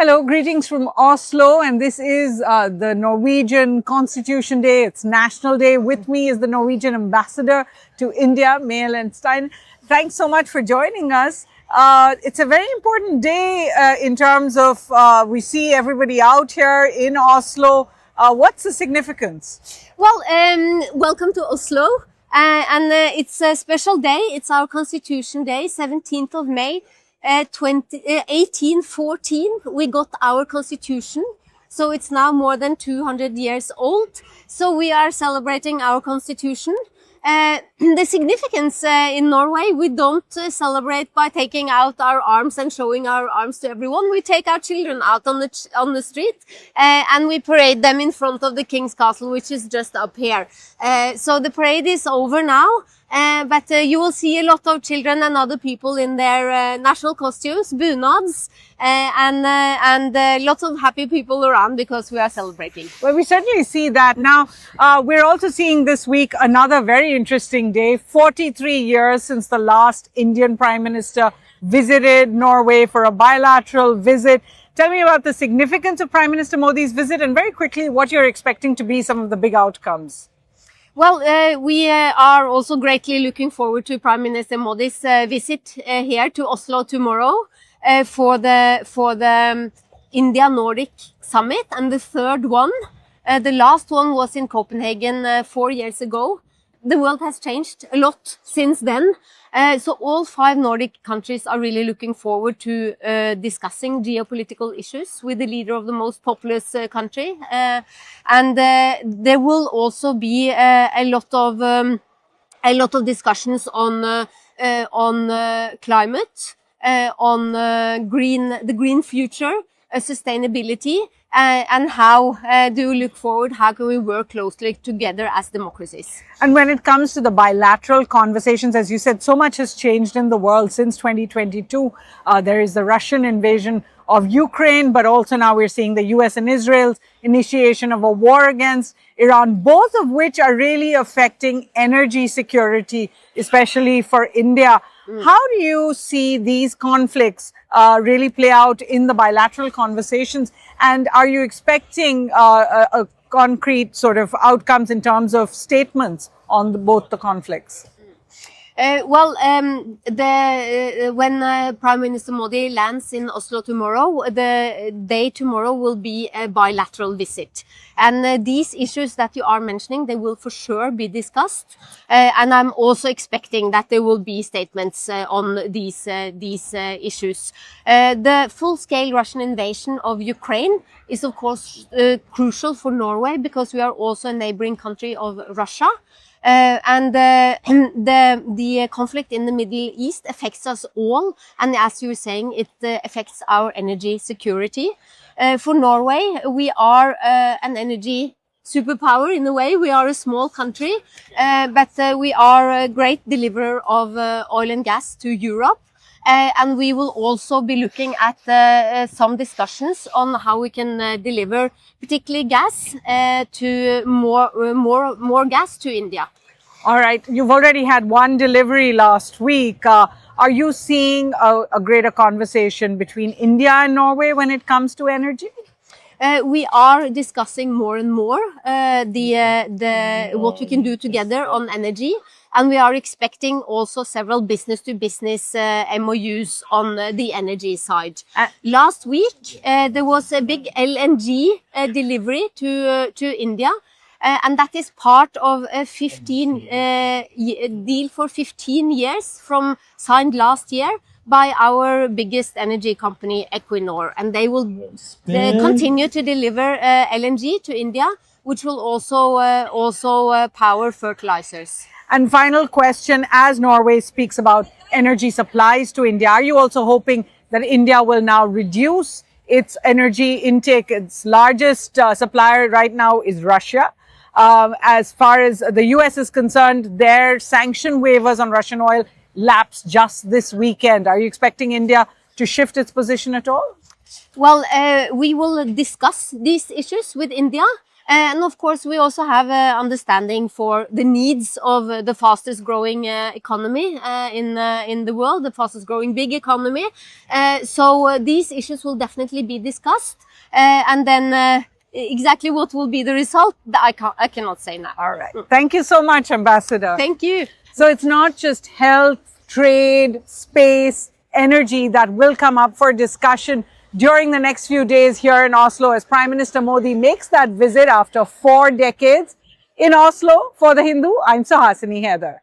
Hello, greetings from Oslo, and this is the Norwegian Constitution Day. It's National Day. With me is the Norwegian ambassador to India, Mael Stein. Thanks so much for joining us. It's a very important day in terms of we see everybody out here in Oslo. What's the significance? Well, welcome to Oslo. It's a special day. It's our Constitution Day, 17th of May. 1814 we got our constitution, so it's now more than 200 years old. So we are celebrating our constitution. The significance in Norway, we don't celebrate by taking out our arms and showing our arms to everyone. We take our children out on the street and we parade them in front of the King's Castle, which is just up here. So the parade is over now. But you will see a lot of children and other people in their national costumes, bunads, and lots of happy people around because we are celebrating. Well, we certainly see that. Now, we're also seeing this week another very interesting day, 43 years since the last Indian Prime Minister visited Norway for a bilateral visit. Tell me about the significance of Prime Minister Modi's visit and very quickly what you're expecting to be some of the big outcomes. Well, we are also greatly looking forward to Prime Minister Modi's visit here to Oslo tomorrow for the India-Nordic Summit, and the third one. The last one was in Copenhagen 4 years ago. The world has changed a lot since then. So all 5 Nordic countries are really looking forward to discussing geopolitical issues with the leader of the most populous country. And there will also be a lot of discussions on climate, on the green future, sustainability, and how do we look forward? How can we work closely together as democracies? And when it comes to the bilateral conversations, as you said, so much has changed in the world since 2022. There is the Russian invasion of Ukraine, but also now we're seeing the US and Israel's initiation of a war against Iran, both of which are really affecting energy security, especially for India. How do you see these conflicts really play out in the bilateral conversations? And are you expecting a concrete sort of outcomes in terms of statements on both the conflicts? When Prime Minister Modi lands in Oslo tomorrow, the day tomorrow will be a bilateral visit. And these issues that you are mentioning, they will for sure be discussed. And I'm also expecting that there will be statements on these issues. The full-scale Russian invasion of Ukraine is, of course, crucial for Norway because we are also a neighboring country of Russia. And the conflict in the Middle East affects us all, and as you were saying, it affects our energy security. For Norway, we are an energy superpower in a way. We are a small country, but we are a great deliverer of oil and gas to Europe. And we will also be looking at some discussions on how we can deliver particularly gas to more gas to India. All right. You've already had one delivery last week. Are you seeing a greater conversation between India and Norway when it comes to energy? We are discussing more and more what we can do together on energy. And we are expecting also several business-to-business MOUs on the energy side. Last week, there was a big LNG delivery to India. And that is part of a deal for 15 years signed last year by our biggest energy company, Equinor. And they will continue to deliver LNG to India, which will also power fertilizers. And final question, as Norway speaks about energy supplies to India, are you also hoping that India will now reduce its energy intake? Its largest supplier right now is Russia. As far as the US is concerned, their sanction waivers on Russian oil lapsed just this weekend. Are you expecting India to shift its position at all? Well, we will discuss these issues with India. And of course, we also have understanding for the needs of the fastest growing economy in the world, the fastest growing big economy. So these issues will definitely be discussed. And then exactly what will be the result, I cannot say now. All right. Thank you so much, Ambassador. Thank you. So it's not just health, trade, space, energy that will come up for discussion during the next few days here in Oslo as Prime Minister Modi makes that visit after 4 decades. In Oslo, for The Hindu, I'm Suhasini Heather.